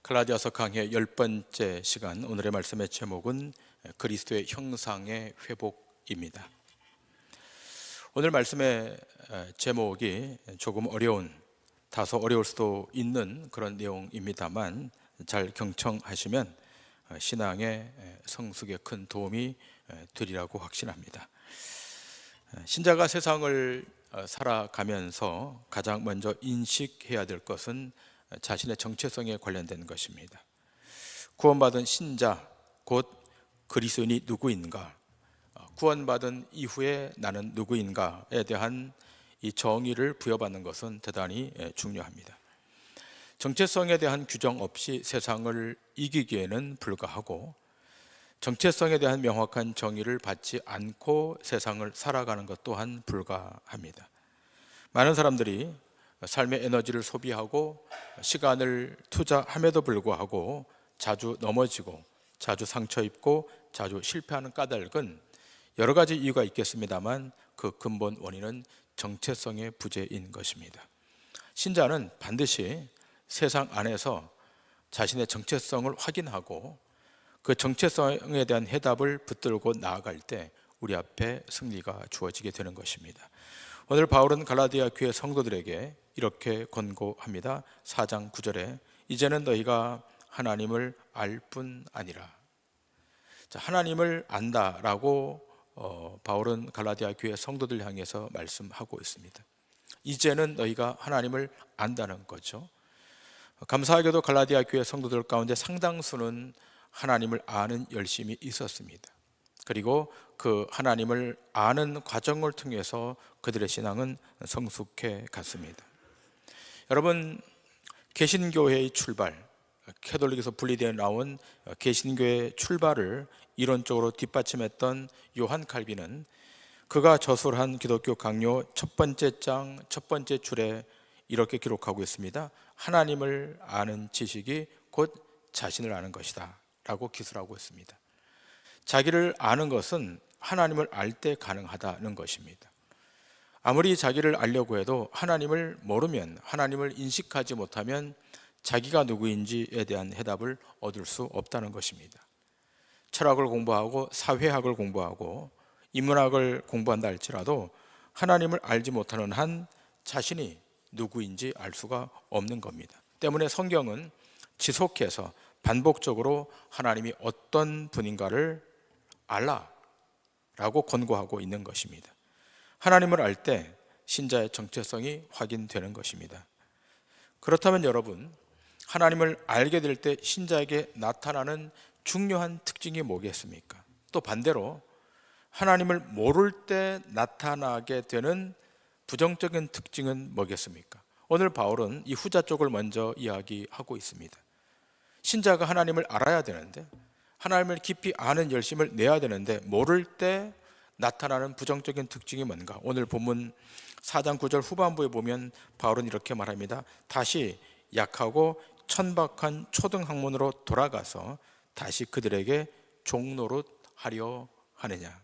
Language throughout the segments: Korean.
갈라디아서 강해 10번째 시간, 오늘의 말씀의 제목은 그리스도의 형상의 회복입니다. 오늘 말씀의 제목이 조금 다소 어려울 수도 있는 그런 내용입니다만 잘 경청하시면 신앙의 성숙에 큰 도움이 되리라고 확신합니다. 신자가 세상을 살아가면서 가장 먼저 인식해야 될 것은 자신의 정체성에 관련된 것입니다. 구원받은 신자, 곧 그리스도인이 누구인가, 구원받은 이후에 나는 누구인가에 대한 이 정의를 부여받는 것은 대단히 중요합니다. 정체성에 대한 규정 없이 세상을 이기기에는 불가하고, 정체성에 대한 명확한 정의를 받지 않고 세상을 살아가는 것 또한 불가합니다. 많은 사람들이 삶의 에너지를 소비하고 시간을 투자함에도 불구하고 자주 넘어지고 자주 상처 입고 자주 실패하는 까닭은 여러 가지 이유가 있겠습니다만 그 근본 원인은 정체성의 부재인 것입니다. 신자는 반드시 세상 안에서 자신의 정체성을 확인하고 그 정체성에 대한 해답을 붙들고 나아갈 때 우리 앞에 승리가 주어지게 되는 것입니다. 오늘 바울은 갈라디아 교회 성도들에게 이렇게 권고합니다. 4장 9절에 이제는 너희가 하나님을 알 뿐 아니라. 하나님을 안다라고 바울은 갈라디아 교회 성도들 향해서 말씀하고 있습니다. 이제는 너희가 하나님을 안다는 거죠. 감사하게도 갈라디아 교회 성도들 가운데 상당수는 하나님을 아는 열심이 있었습니다. 그리고 그 하나님을 아는 과정을 통해서 그들의 신앙은 성숙해 갔습니다. 여러분, 개신교회의 출발, 캐톨릭에서 분리되어 나온 개신교회의 출발을 이론적으로 뒷받침했던 요한 칼빈은 그가 저술한 기독교 강요 첫 번째 장 첫 번째 줄에 이렇게 기록하고 있습니다. 하나님을 아는 지식이 곧 자신을 아는 것이다 라고 기술하고 있습니다. 자기를 아는 것은 하나님을 알 때 가능하다는 것입니다. 아무리 자기를 알려고 해도 하나님을 모르면, 하나님을 인식하지 못하면 자기가 누구인지에 대한 해답을 얻을 수 없다는 것입니다. 철학을 공부하고 사회학을 공부하고 인문학을 공부한다 할지라도 하나님을 알지 못하는 한 자신이 누구인지 알 수가 없는 겁니다. 때문에 성경은 지속해서 반복적으로 하나님이 어떤 분인가를 알라라고 권고하고 있는 것입니다. 하나님을 알 때 신자의 정체성이 확인되는 것입니다. 그렇다면 여러분, 하나님을 알게 될 때 신자에게 나타나는 중요한 특징이 뭐겠습니까? 또 반대로 하나님을 모를 때 나타나게 되는 부정적인 특징은 뭐겠습니까? 오늘 바울은 이 후자 쪽을 먼저 이야기하고 있습니다. 신자가 하나님을 알아야 되는데, 하나님을 깊이 아는 열심을 내야 되는데 모를 때 나타나는 부정적인 특징이 뭔가? 오늘 본문 4장 9절 후반부에 보면 바울은 이렇게 말합니다. 다시 약하고 천박한 초등학문으로 돌아가서 다시 그들에게 종노릇하려 하느냐.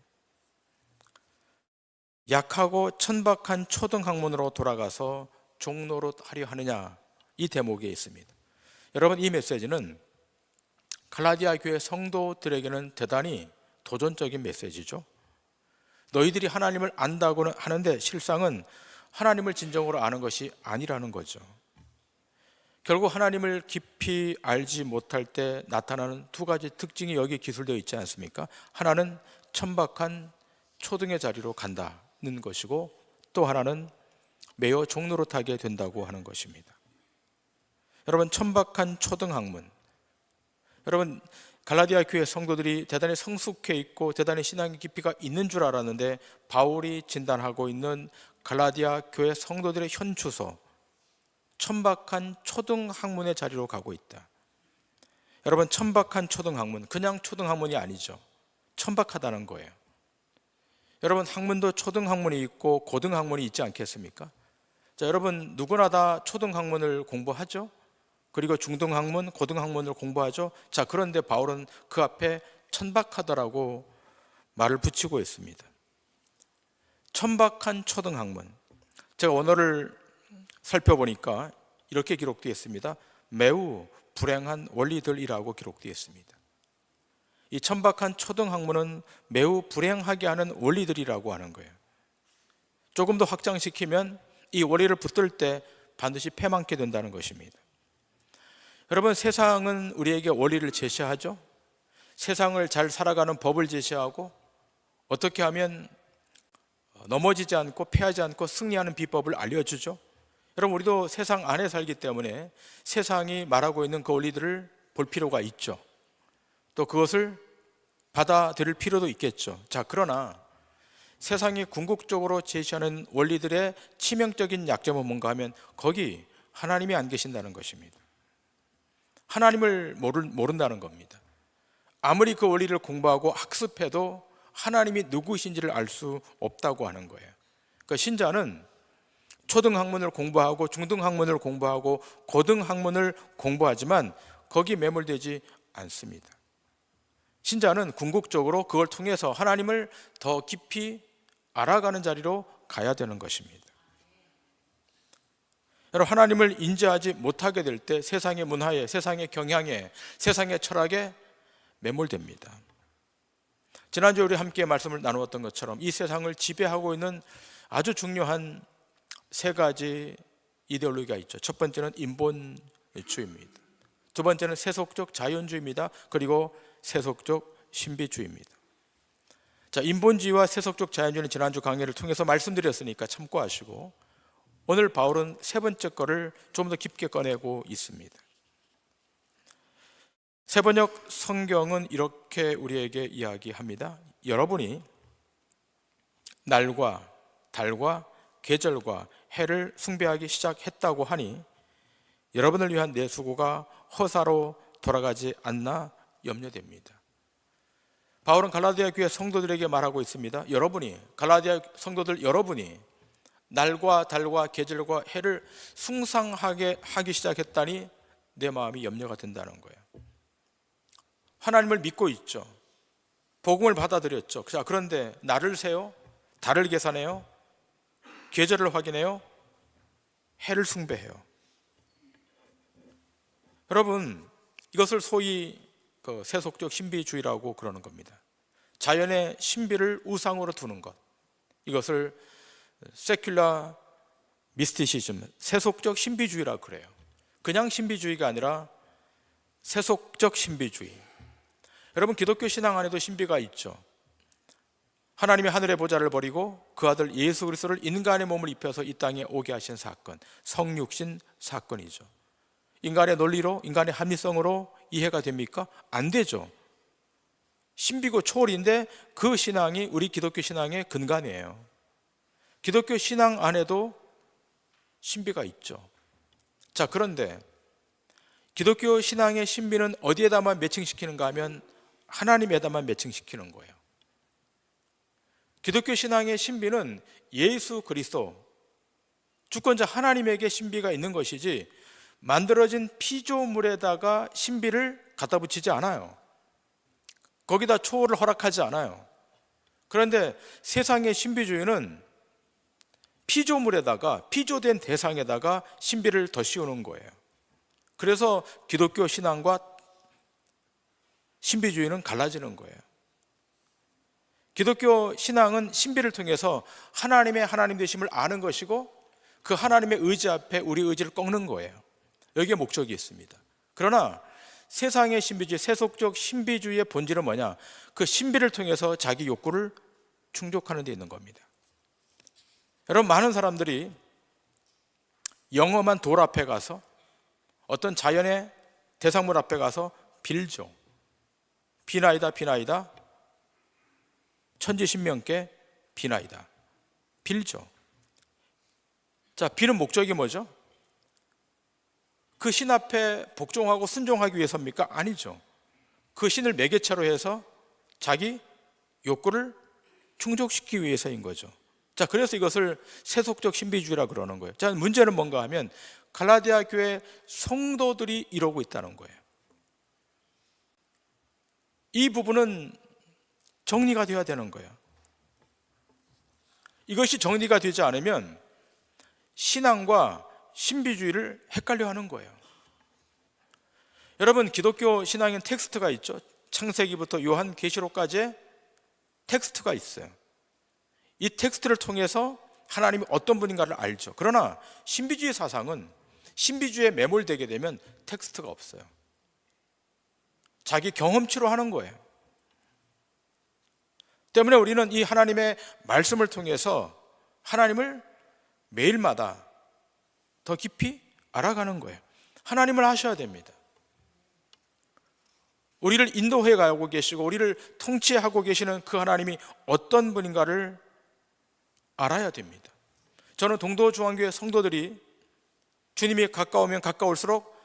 약하고 천박한 초등학문으로 돌아가서 종노릇하려 하느냐, 이 대목에 있습니다. 여러분, 이 메시지는 갈라디아 교회 성도들에게는 대단히 도전적인 메시지죠. 너희들이 하나님을 안다고는 하는데 실상은 하나님을 진정으로 아는 것이 아니라는 거죠. 결국 하나님을 깊이 알지 못할 때 나타나는 두 가지 특징이 여기 기술되어 있지 않습니까? 하나는 천박한 초등의 자리로 간다는 것이고, 또 하나는 매어 종노릇하게 된다고 하는 것입니다. 여러분, 천박한 초등학문, 여러분, 갈라디아 교회 성도들이 대단히 성숙해 있고 대단히 신앙의 깊이가 있는 줄 알았는데 바울이 진단하고 있는 갈라디아 교회 성도들의 현주소, 천박한 초등학문의 자리로 가고 있다. 여러분, 천박한 초등학문, 그냥 초등학문이 아니죠. 천박하다는 거예요. 여러분, 학문도 초등학문이 있고 고등학문이 있지 않겠습니까? 자, 여러분, 누구나 다 초등학문을 공부하죠. 그리고 중등학문, 고등학문을 공부하죠. 자, 그런데 바울은 그 앞에 천박하다라고 말을 붙이고 있습니다. 천박한 초등학문. 제가 원어를 살펴보니까 이렇게 기록되어 있습니다. 매우 불행한 원리들이라고 기록되어 있습니다. 이 천박한 초등학문은 매우 불행하게 하는 원리들이라고 하는 거예요. 조금 더 확장시키면 이 원리를 붙들 때 반드시 패망게 된다는 것입니다. 여러분, 세상은 우리에게 원리를 제시하죠. 세상을 잘 살아가는 법을 제시하고 어떻게 하면 넘어지지 않고 패하지 않고 승리하는 비법을 알려주죠. 여러분, 우리도 세상 안에 살기 때문에 세상이 말하고 있는 그 원리들을 볼 필요가 있죠. 또 그것을 받아들일 필요도 있겠죠. 자, 그러나 세상이 궁극적으로 제시하는 원리들의 치명적인 약점은 뭔가 하면 거기 하나님이 안 계신다는 것입니다. 하나님을 모른다는 겁니다. 아무리 그 원리를 공부하고 학습해도 하나님이 누구신지를 알 수 없다고 하는 거예요. 그러니까 신자는 초등학문을 공부하고 중등학문을 공부하고 고등학문을 공부하지만 거기 매몰되지 않습니다. 신자는 궁극적으로 그걸 통해서 하나님을 더 깊이 알아가는 자리로 가야 되는 것입니다. 여러분, 하나님을 인지하지 못하게 될 때 세상의 문화에, 세상의 경향에, 세상의 철학에 매몰됩니다. 지난주에 우리 함께 말씀을 나누었던 것처럼 이 세상을 지배하고 있는 아주 중요한 세 가지 이데올로기가 있죠. 첫 번째는 인본주의입니다. 두 번째는 세속적 자연주의입니다. 그리고 세속적 신비주의입니다. 자, 인본주의와 세속적 자연주의는 지난주 강의를 통해서 말씀드렸으니까 참고하시고, 오늘 바울은 세 번째 거를 좀 더 깊게 꺼내고 있습니다. 세번역 성경은 이렇게 우리에게 이야기합니다. 여러분이 날과 달과 계절과 해를 숭배하기 시작했다고 하니 여러분을 위한 내 수고가 허사로 돌아가지 않나 염려됩니다. 바울은 갈라디아 교회 성도들에게 말하고 있습니다. 갈라디아 성도들 여러분이 날과 달과 계절과 해를 숭상하게 하기 시작했다니 내 마음이 염려가 된다는 거예요. 하나님을 믿고 있죠. 복음을 받아들였죠. 자, 그런데 날을 세요? 달을 계산해요? 계절을 확인해요? 해를 숭배해요. 여러분, 이것을 소위 세속적 신비주의라고 그러는 겁니다. 자연의 신비를 우상으로 두는 것, 이것을 세큘라 미스티시즘, 세속적 신비주의라고 그래요. 그냥 신비주의가 아니라 세속적 신비주의. 여러분, 기독교 신앙 안에도 신비가 있죠. 하나님이 하늘의 보좌를 버리고 그 아들 예수 그리스도를 인간의 몸을 입혀서 이 땅에 오게 하신 사건, 성육신 사건이죠. 인간의 논리로, 인간의 합리성으로 이해가 됩니까? 안 되죠. 신비고 초월인데 그 신앙이 우리 기독교 신앙의 근간이에요. 기독교 신앙 안에도 신비가 있죠. 자, 그런데 기독교 신앙의 신비는 어디에다만 매칭시키는가 하면 하나님에다만 매칭시키는 거예요. 기독교 신앙의 신비는 예수 그리스도, 주권자 하나님에게 신비가 있는 것이지 만들어진 피조물에다가 신비를 갖다 붙이지 않아요. 거기다 초월을 허락하지 않아요. 그런데 세상의 신비주의는 피조물에다가, 피조된 대상에다가 신비를 더 씌우는 거예요. 그래서 기독교 신앙과 신비주의는 갈라지는 거예요. 기독교 신앙은 신비를 통해서 하나님의 하나님 되심을 아는 것이고 그 하나님의 의지 앞에 우리 의지를 꺾는 거예요. 여기에 목적이 있습니다. 그러나 세상의 신비주의, 세속적 신비주의의 본질은 뭐냐? 그 신비를 통해서 자기 욕구를 충족하는 데 있는 겁니다. 여러분, 많은 사람들이 영험한 돌 앞에 가서, 어떤 자연의 대상물 앞에 가서 빌죠. 비나이다, 비나이다, 천지신명께 비나이다, 빌죠. 자, 비는 목적이 뭐죠? 그 신 앞에 복종하고 순종하기 위해서입니까? 아니죠. 그 신을 매개체로 해서 자기 욕구를 충족시키기 위해서인 거죠. 자, 그래서 이것을 세속적 신비주의라고 그러는 거예요. 자, 문제는 뭔가 하면 갈라디아 교회 성도들이 이러고 있다는 거예요. 이 부분은 정리가 되어야 되는 거예요. 이것이 정리가 되지 않으면 신앙과 신비주의를 헷갈려 하는 거예요. 여러분, 기독교 신앙엔 텍스트가 있죠. 창세기부터 요한계시록까지의 텍스트가 있어요. 이 텍스트를 통해서 하나님이 어떤 분인가를 알죠. 그러나 신비주의 사상은 신비주의에 매몰되게 되면 텍스트가 없어요. 자기 경험치로 하는 거예요. 때문에 우리는 이 하나님의 말씀을 통해서 하나님을 매일마다 더 깊이 알아가는 거예요. 하나님을 아셔야 됩니다. 우리를 인도해 가고 계시고 우리를 통치하고 계시는 그 하나님이 어떤 분인가를 알아야 됩니다. 저는 동도중앙교회 성도들이 주님이 가까우면 가까울수록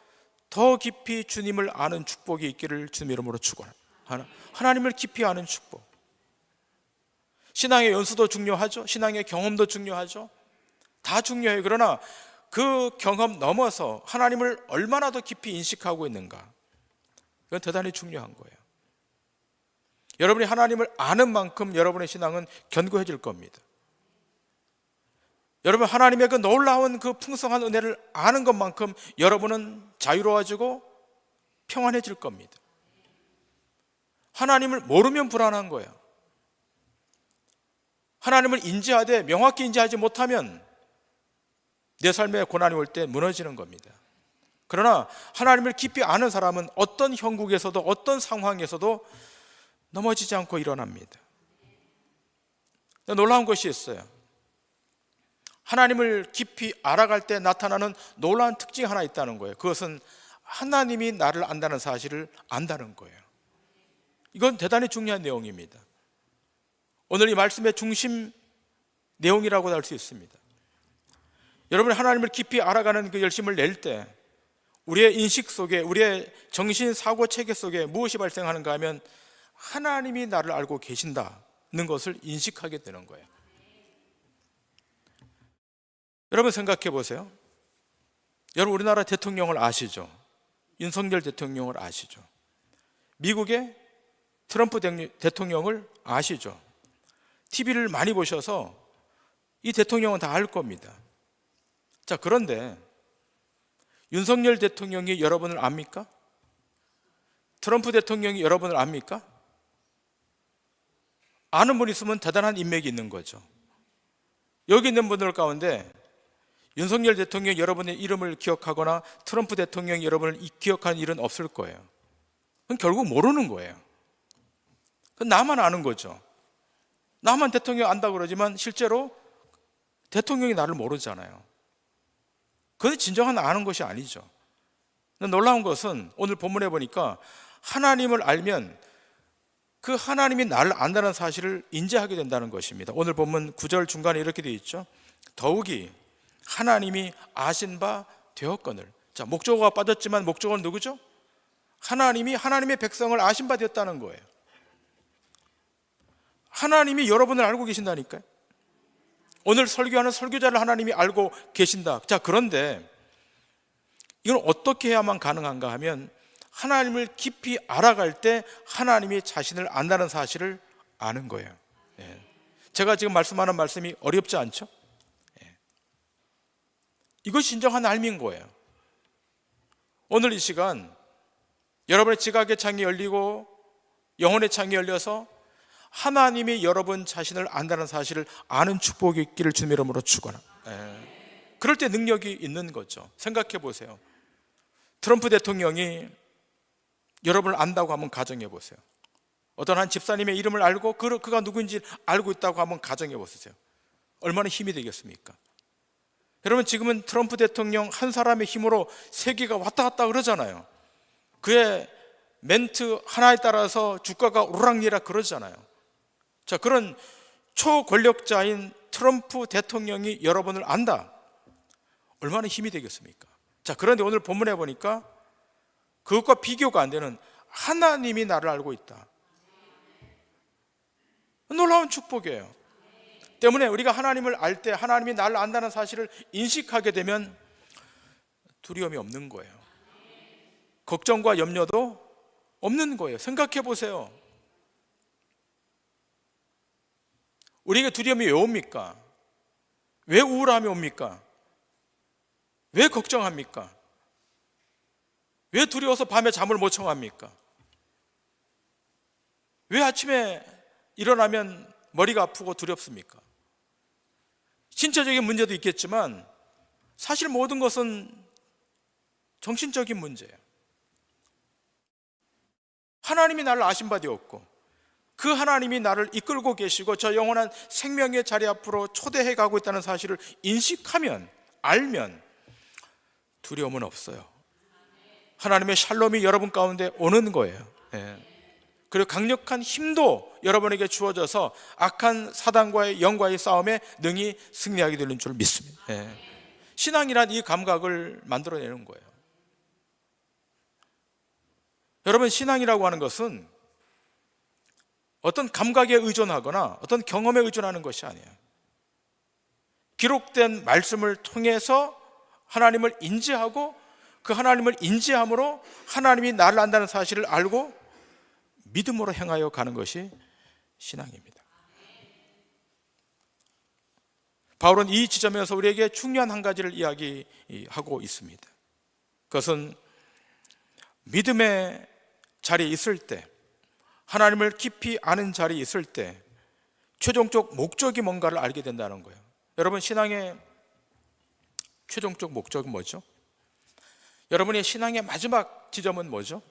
더 깊이 주님을 아는 축복이 있기를 주님 이름으로 축원합니다. 하나님을 깊이 아는 축복. 신앙의 연수도 중요하죠. 신앙의 경험도 중요하죠. 다 중요해요. 그러나 그 경험 넘어서 하나님을 얼마나 더 깊이 인식하고 있는가, 이건 대단히 중요한 거예요. 여러분이 하나님을 아는 만큼 여러분의 신앙은 견고해질 겁니다. 여러분, 하나님의 그 놀라운 그 풍성한 은혜를 아는 것만큼 여러분은 자유로워지고 평안해질 겁니다. 하나님을 모르면 불안한 거예요. 하나님을 인지하되 명확히 인지하지 못하면 내 삶에 고난이 올 때 무너지는 겁니다. 그러나 하나님을 깊이 아는 사람은 어떤 형국에서도 어떤 상황에서도 넘어지지 않고 일어납니다. 놀라운 것이 있어요. 하나님을 깊이 알아갈 때 나타나는 놀라운 특징이 하나 있다는 거예요. 그것은 하나님이 나를 안다는 사실을 안다는 거예요. 이건 대단히 중요한 내용입니다. 오늘 이 말씀의 중심 내용이라고 할 수 있습니다. 여러분이 하나님을 깊이 알아가는 그 열심을 낼 때 우리의 인식 속에, 우리의 정신 사고 체계 속에 무엇이 발생하는가 하면 하나님이 나를 알고 계신다는 것을 인식하게 되는 거예요. 여러분, 생각해 보세요. 여러분, 우리나라 대통령을 아시죠? 윤석열 대통령을 아시죠? 미국의 트럼프 대통령을 아시죠? TV를 많이 보셔서 이 대통령은 다 알 겁니다. 자, 그런데 윤석열 대통령이 여러분을 압니까? 트럼프 대통령이 여러분을 압니까? 아는 분 있으면 대단한 인맥이 있는 거죠. 여기 있는 분들 가운데 윤석열 대통령이 여러분의 이름을 기억하거나 트럼프 대통령이 여러분을 기억하는 일은 없을 거예요. 그건 결국 모르는 거예요. 그건 나만 아는 거죠. 나만 대통령 안다고 그러지만 실제로 대통령이 나를 모르잖아요. 그건 진정한 아는 것이 아니죠. 놀라운 것은 오늘 본문에 보니까 하나님을 알면 그 하나님이 나를 안다는 사실을 인지하게 된다는 것입니다. 오늘 본문 9절 중간에 이렇게 되어 있죠. 더욱이 하나님이 아신 바 되었거늘. 자, 목적어가 빠졌지만 목적어는 누구죠? 하나님이 하나님의 백성을 아신 바 되었다는 거예요. 하나님이 여러분을 알고 계신다니까요. 오늘 설교하는 설교자를 하나님이 알고 계신다. 자, 그런데 이건 어떻게 해야만 가능한가 하면 하나님을 깊이 알아갈 때 하나님이 자신을 안다는 사실을 아는 거예요. 제가 지금 말씀하는 말씀이 어렵지 않죠? 이것이 진정한 알미인 거예요. 오늘 이 시간 여러분의 지각의 창이 열리고 영혼의 창이 열려서 하나님이 여러분 자신을 안다는 사실을 아는 축복이 있기를 주님 이름으로 축원합니다. 그럴 때 능력이 있는 거죠. 생각해 보세요. 트럼프 대통령이 여러분을 안다고 한번 가정해 보세요. 어떤 한 집사님의 이름을 알고 그가 누구인지 알고 있다고 한번 가정해 보세요. 얼마나 힘이 되겠습니까? 여러분, 지금은 트럼프 대통령 한 사람의 힘으로 세계가 왔다 갔다 그러잖아요. 그의 멘트 하나에 따라서 주가가 오르락내리락 그러잖아요. 자, 그런 초권력자인 트럼프 대통령이 여러분을 안다. 얼마나 힘이 되겠습니까? 자, 그런데 오늘 본문에 보니까 그것과 비교가 안 되는 하나님이 나를 알고 있다. 놀라운 축복이에요. 때문에 우리가 하나님을 알 때 하나님이 나를 안다는 사실을 인식하게 되면 두려움이 없는 거예요. 걱정과 염려도 없는 거예요. 생각해 보세요. 우리에게 두려움이 왜 옵니까? 왜 우울함이 옵니까? 왜 걱정합니까? 왜 두려워서 밤에 잠을 못 청합니까? 왜 아침에 일어나면 머리가 아프고 두렵습니까? 신체적인 문제도 있겠지만 사실 모든 것은 정신적인 문제예요. 하나님이 나를 아신 바 되었고 그 하나님이 나를 이끌고 계시고 저 영원한 생명의 자리 앞으로 초대해 가고 있다는 사실을 인식하면, 알면 두려움은 없어요. 하나님의 샬롬이 여러분 가운데 오는 거예요. 그리고 강력한 힘도 여러분에게 주어져서 악한 사단과의 영과의 싸움에 능히 승리하게 되는 줄 믿습니다. 신앙이란 이 감각을 만들어내는 거예요. 여러분, 신앙이라고 하는 것은 어떤 감각에 의존하거나 어떤 경험에 의존하는 것이 아니에요. 기록된 말씀을 통해서 하나님을 인지하고 그 하나님을 인지함으로 하나님이 나를 안다는 사실을 알고 믿음으로 행하여 가는 것이 신앙입니다. 바울은 이 지점에서 우리에게 중요한 한 가지를 이야기하고 있습니다. 그것은 믿음의 자리에 있을 때, 하나님을 깊이 아는 자리에 있을 때 최종적 목적이 뭔가를 알게 된다는 거예요. 여러분, 신앙의 최종적 목적은 뭐죠? 여러분의 신앙의 마지막 지점은 뭐죠?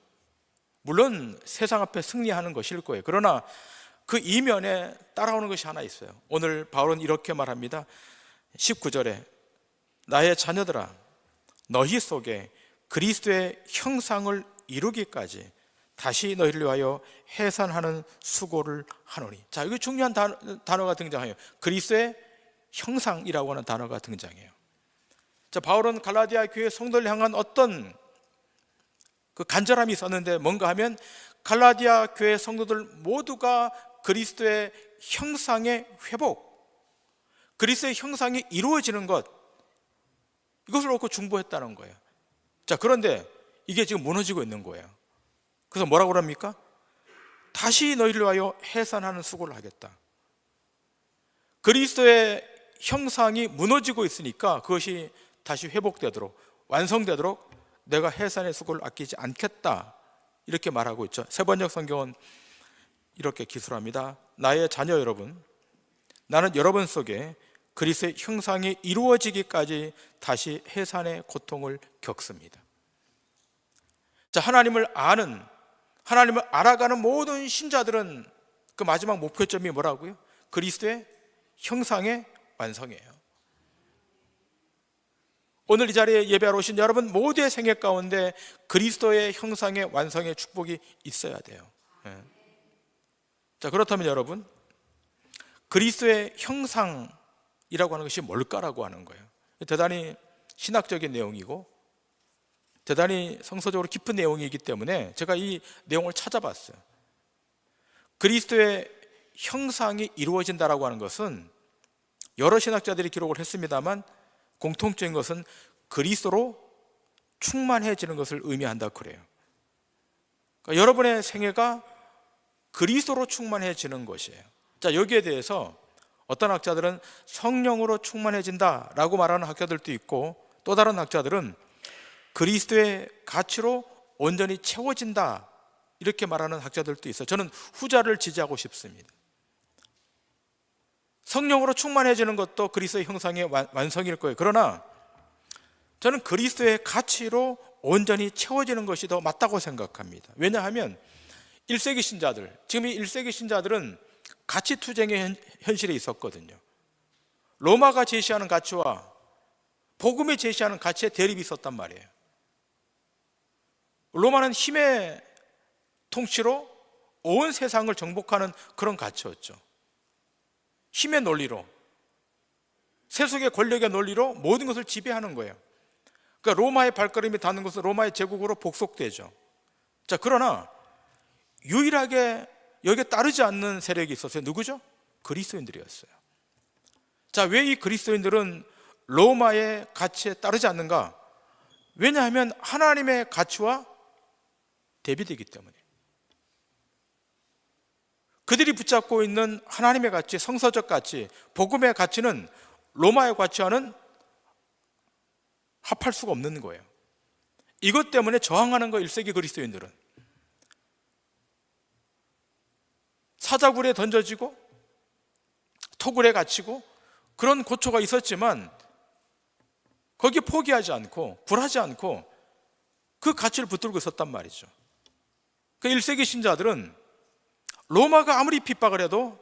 물론 세상 앞에 승리하는 것일 거예요. 그러나 그 이면에 따라오는 것이 하나 있어요. 오늘 바울은 이렇게 말합니다. 19절에 나의 자녀들아, 너희 속에 그리스도의 형상을 이루기까지 다시 너희를 위하여 해산하는 수고를 하노니. 자, 이거 중요한 단어가 등장해요. 그리스도의 형상이라고 하는 단어가 등장해요. 자, 바울은 갈라디아 교회 성도를 향한 어떤 그 간절함이 있었는데 뭔가 하면 갈라디아 교회 성도들 모두가 그리스도의 형상의 회복, 그리스도의 형상이 이루어지는 것, 이것을 놓고 중보했다는 거예요. 자, 그런데 이게 지금 무너지고 있는 거예요. 그래서 뭐라고 그럽니까? 다시 너희를 위하여 해산하는 수고를 하겠다. 그리스도의 형상이 무너지고 있으니까 그것이 다시 회복되도록, 완성되도록 내가 해산의 수고를 아끼지 않겠다, 이렇게 말하고 있죠. 세번역 성경은 이렇게 기술합니다. 나의 자녀 여러분, 나는 여러분 속에 그리스도의 형상이 이루어지기까지 다시 해산의 고통을 겪습니다. 자, 하나님을 아는, 하나님을 알아가는 모든 신자들은 그 마지막 목표점이 뭐라고요? 그리스도의 형상의 완성이에요. 오늘 이 자리에 예배하러 오신 여러분 모두의 생애 가운데 그리스도의 형상의 완성의 축복이 있어야 돼요. 자, 그렇다면 여러분, 그리스도의 형상이라고 하는 것이 뭘까라고 하는 거예요. 대단히 신학적인 내용이고 대단히 성서적으로 깊은 내용이기 때문에 제가 이 내용을 찾아봤어요. 그리스도의 형상이 이루어진다라고 하는 것은 여러 신학자들이 기록을 했습니다만 공통적인 것은 그리스도로 충만해지는 것을 의미한다 그래요. 그러니까 여러분의 생애가 그리스도로 충만해지는 것이에요. 자, 여기에 대해서 어떤 학자들은 성령으로 충만해진다라고 말하는 학자들도 있고 또 다른 학자들은 그리스도의 가치로 온전히 채워진다 이렇게 말하는 학자들도 있어요. 저는 후자를 지지하고 싶습니다. 성령으로 충만해지는 것도 그리스도의 형상의 완성일 거예요. 그러나 저는 그리스도의 가치로 온전히 채워지는 것이 더 맞다고 생각합니다. 왜냐하면 1세기 신자들, 지금 이 1세기 신자들은 가치 투쟁의 현실에 있었거든요. 로마가 제시하는 가치와 복음이 제시하는 가치의 대립이 있었단 말이에요. 로마는 힘의 통치로 온 세상을 정복하는 그런 가치였죠. 힘의 논리로, 세속의 권력의 논리로 모든 것을 지배하는 거예요. 그러니까 로마의 발걸음이 닿는 것은 로마의 제국으로 복속되죠. 자, 그러나 유일하게 여기에 따르지 않는 세력이 있었어요. 누구죠? 그리스도인들이었어요. 자, 왜 이 그리스도인들은 로마의 가치에 따르지 않는가? 왜냐하면 하나님의 가치와 대비되기 때문에. 그들이 붙잡고 있는 하나님의 가치, 성서적 가치, 복음의 가치는 로마의 가치와는 합할 수가 없는 거예요. 이것 때문에 저항하는 거 1세기 그리스도인들은. 사자굴에 던져지고 토굴에 갇히고 그런 고초가 있었지만 거기에 포기하지 않고 굴하지 않고 그 가치를 붙들고 있었단 말이죠. 그 1세기 신자들은 로마가 아무리 핍박을 해도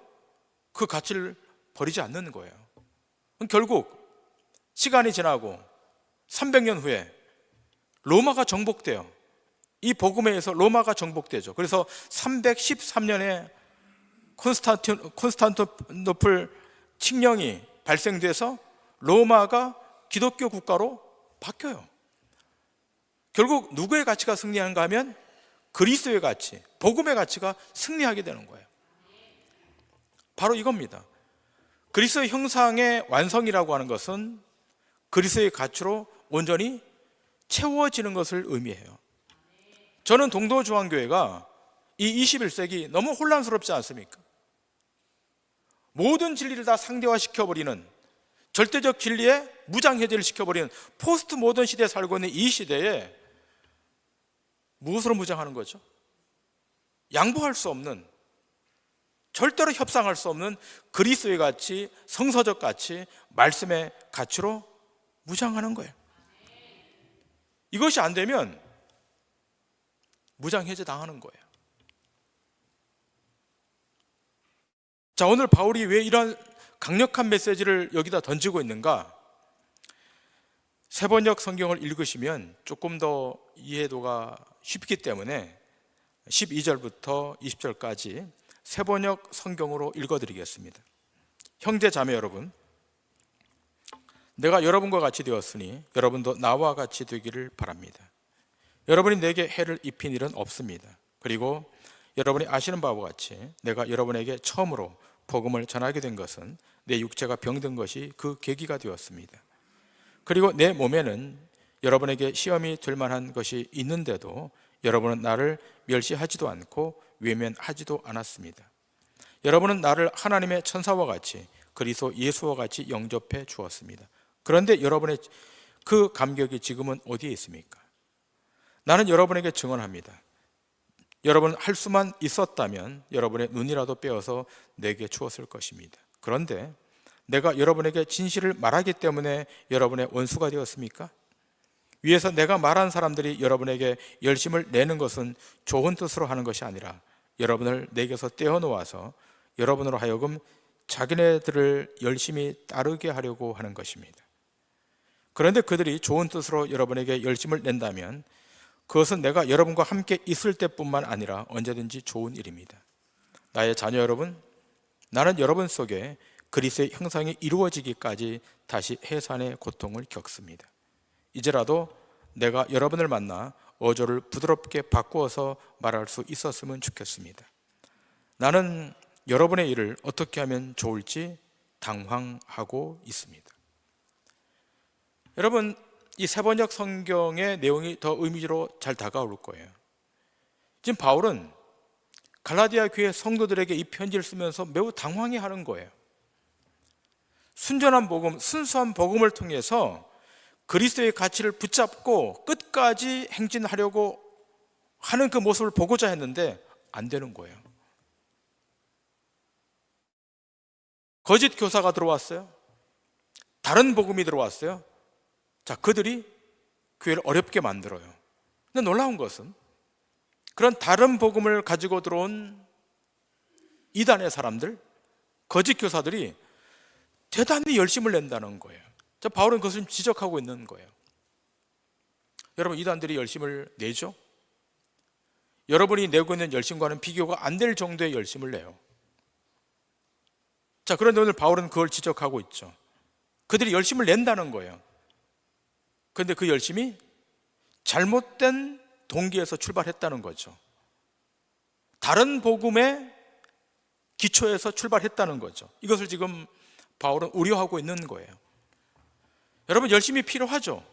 그 가치를 버리지 않는 거예요. 결국 시간이 지나고 300년 후에 로마가 정복돼요. 이 복음에 의해서 로마가 정복되죠. 그래서 313년에 콘스탄티노플 칙령이 발생돼서 로마가 기독교 국가로 바뀌어요. 결국 누구의 가치가 승리하는가 하면 그리스도의 가치, 복음의 가치가 승리하게 되는 거예요. 바로 이겁니다. 그리스도의 형상의 완성이라고 하는 것은 그리스도의 가치로 온전히 채워지는 것을 의미해요. 저는 동도중앙교회가 이 21세기 너무 혼란스럽지 않습니까? 모든 진리를 다 상대화시켜버리는, 절대적 진리에 무장해제를 시켜버리는 포스트 모던 시대에 살고 있는 이 시대에 무엇으로 무장하는 거죠? 양보할 수 없는, 절대로 협상할 수 없는 그리스도의 가치, 성서적 가치, 말씀의 가치로 무장하는 거예요. 이것이 안 되면 무장해제 당하는 거예요. 자, 오늘 바울이 왜 이런 강력한 메시지를 여기다 던지고 있는가? 세번역 성경을 읽으시면 조금 더 이해도가 쉽기 때문에 12절부터 20절까지 세번역 성경으로 읽어드리겠습니다. 형제 자매 여러분, 내가 여러분과 같이 되었으니 여러분도 나와 같이 되기를 바랍니다. 여러분이 내게 해를 입힌 일은 없습니다. 그리고 여러분이 아시는 바와 같이 내가 여러분에게 처음으로 복음을 전하게 된 것은 내 육체가 병든 것이 그 계기가 되었습니다. 그리고 내 몸에는 여러분에게 시험이 될 만한 것이 있는데도 여러분은 나를 멸시하지도 않고 외면하지도 않았습니다. 여러분은 나를 하나님의 천사와 같이 그리스도 예수와 같이 영접해 주었습니다. 그런데 여러분의 그 감격이 지금은 어디에 있습니까? 나는 여러분에게 증언합니다. 여러분 할 수만 있었다면 여러분의 눈이라도 빼어서 내게 주었을 것입니다. 그런데 내가 여러분에게 진실을 말하기 때문에 여러분의 원수가 되었습니까? 위에서 내가 말한 사람들이 여러분에게 열심을 내는 것은 좋은 뜻으로 하는 것이 아니라 여러분을 내게서 떼어놓아서 여러분으로 하여금 자기네들을 열심히 따르게 하려고 하는 것입니다. 그런데 그들이 좋은 뜻으로 여러분에게 열심을 낸다면 그것은 내가 여러분과 함께 있을 때뿐만 아니라 언제든지 좋은 일입니다. 나의 자녀 여러분, 나는 여러분 속에 그리스도의 형상이 이루어지기까지 다시 해산의 고통을 겪습니다. 이제라도 내가 여러분을 만나 어조를 부드럽게 바꾸어서 말할 수 있었으면 좋겠습니다. 나는 여러분의 일을 어떻게 하면 좋을지 당황하고 있습니다. 여러분, 이 세번역 성경의 내용이 더 의미로 잘 다가올 거예요. 지금 바울은 갈라디아 교회 성도들에게 이 편지를 쓰면서 매우 당황해하는 거예요. 순전한 복음, 순수한 복음을 통해서 그리스도의 가치를 붙잡고 끝까지 행진하려고 하는 그 모습을 보고자 했는데 안 되는 거예요. 거짓 교사가 들어왔어요. 다른 복음이 들어왔어요. 자, 그들이 교회를 어렵게 만들어요. 근데 놀라운 것은 그런 다른 복음을 가지고 들어온 이단의 사람들, 거짓 교사들이 대단히 열심을 낸다는 거예요. 자, 바울은 그것을 지적하고 있는 거예요. 여러분, 이단들이 열심을 내죠? 여러분이 내고 있는 열심과는 비교가 안 될 정도의 열심을 내요. 자, 그런데 오늘 바울은 그걸 지적하고 있죠. 그들이 열심을 낸다는 거예요. 그런데 그 열심이 잘못된 동기에서 출발했다는 거죠. 다른 복음의 기초에서 출발했다는 거죠. 이것을 지금 바울은 우려하고 있는 거예요. 여러분, 열심이 필요하죠.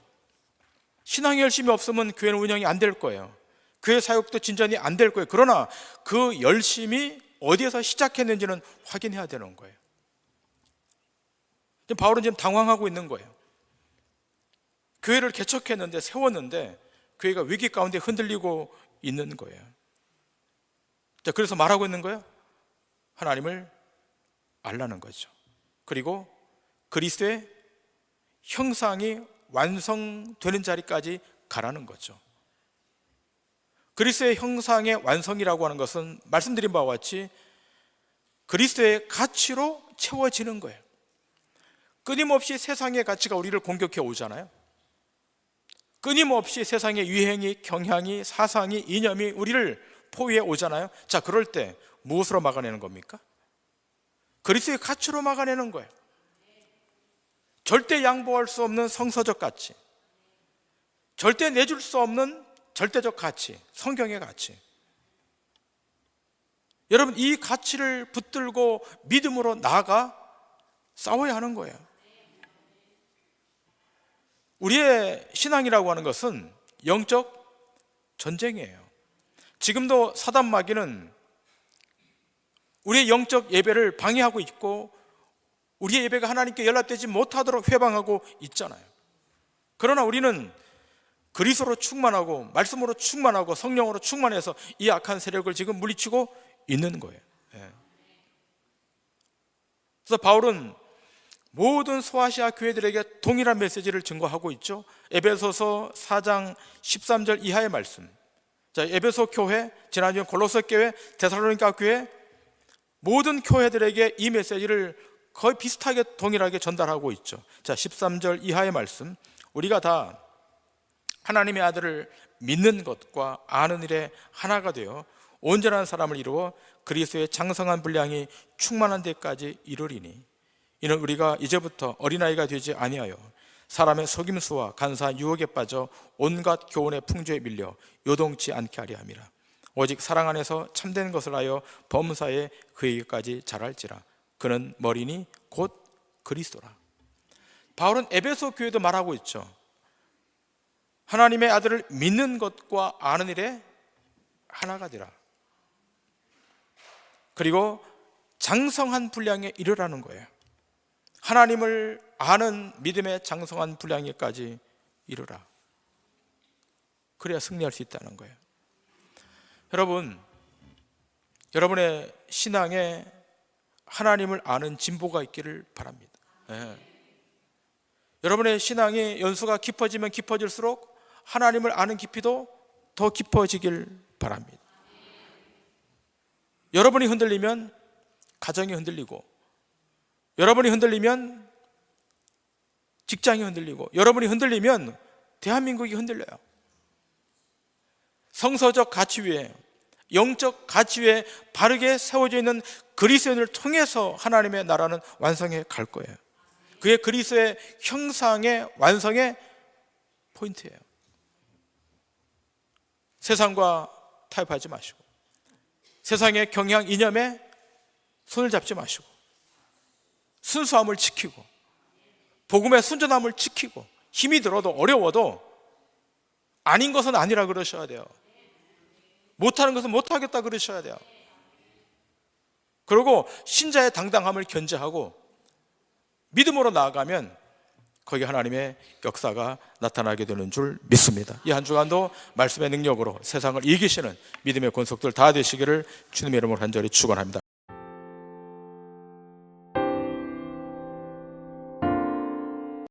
신앙의 열심이 없으면 교회는 운영이 안 될 거예요. 교회 사역도 진전이 안 될 거예요. 그러나 그 열심이 어디에서 시작했는지는 확인해야 되는 거예요. 바울은 지금 당황하고 있는 거예요. 교회를 개척했는데, 세웠는데 교회가 위기 가운데 흔들리고 있는 거예요. 자, 그래서 말하고 있는 거예요. 하나님을 알라는 거죠. 그리고 그리스도의 형상이 완성되는 자리까지 가라는 거죠. 그리스도의 형상의 완성이라고 하는 것은 말씀드린 바와 같이 그리스도의 가치로 채워지는 거예요. 끊임없이 세상의 가치가 우리를 공격해 오잖아요. 끊임없이 세상의 유행이, 경향이, 사상이, 이념이 우리를 포위해 오잖아요. 자, 그럴 때 무엇으로 막아내는 겁니까? 그리스도의 가치로 막아내는 거예요. 절대 양보할 수 없는 성서적 가치, 절대 내줄 수 없는 절대적 가치, 성경의 가치. 여러분, 이 가치를 붙들고 믿음으로 나아가 싸워야 하는 거예요. 우리의 신앙이라고 하는 것은 영적 전쟁이에요. 지금도 사단 마귀는 우리의 영적 예배를 방해하고 있고 우리의 예배가 하나님께 연락되지 못하도록 회방하고 있잖아요. 그러나 우리는 그리스도로 충만하고 말씀으로 충만하고 성령으로 충만해서 이 악한 세력을 지금 물리치고 있는 거예요. 그래서 바울은 모든 소아시아 교회들에게 동일한 메시지를 증거하고 있죠. 에베소서 4장 13절 이하의 말씀. 자, 에베소 교회, 지난주에 골로새 교회, 데살로니가 교회, 모든 교회들에게 이 메시지를 거의 비슷하게 동일하게 전달하고 있죠. 자, 13절 이하의 말씀. 우리가 다 하나님의 아들을 믿는 것과 아는 일에 하나가 되어 온전한 사람을 이루어 그리스도의 장성한 분량이 충만한 데까지 이르리니 이는 우리가 이제부터 어린아이가 되지 아니하여 사람의 속임수와 간사한 유혹에 빠져 온갖 교훈의 풍조에 밀려 요동치 않게 하려 함이라. 오직 사랑 안에서 참된 것을 하여 범사에 그에게까지 자랄지라. 그는 머리니 곧 그리스도라. 바울은 에베소 교회도 말하고 있죠. 하나님의 아들을 믿는 것과 아는 일에 하나가 되라. 그리고 장성한 분량에 이르라는 거예요. 하나님을 아는 믿음의 장성한 분량에까지 이르라. 그래야 승리할 수 있다는 거예요. 여러분, 여러분의 신앙에 하나님을 아는 진보가 있기를 바랍니다. 여러분의 신앙이 연수가 깊어지면 깊어질수록 하나님을 아는 깊이도 더 깊어지길 바랍니다. 여러분이 흔들리면 가정이 흔들리고, 여러분이 흔들리면 직장이 흔들리고, 여러분이 흔들리면 대한민국이 흔들려요. 성서적 가치 위에, 영적 가치 위에 바르게 세워져 있는 그리스도인을 통해서 하나님의 나라는 완성해 갈 거예요. 그게 그리스도의 형상의 완성의 포인트예요. 세상과 타협하지 마시고, 세상의 경향 이념에 손을 잡지 마시고, 순수함을 지키고, 복음의 순전함을 지키고, 힘이 들어도 어려워도 아닌 것은 아니라 그러셔야 돼요. 못하는 것은 못하겠다 그러셔야 돼요. 그리고 신자의 당당함을 견제하고 믿음으로 나아가면 거기 하나님의 역사가 나타나게 되는 줄 믿습니다. 이 한 주간도 말씀의 능력으로 세상을 이기시는 믿음의 권속들 다 되시기를 주님의 이름으로 간절히 축원합니다.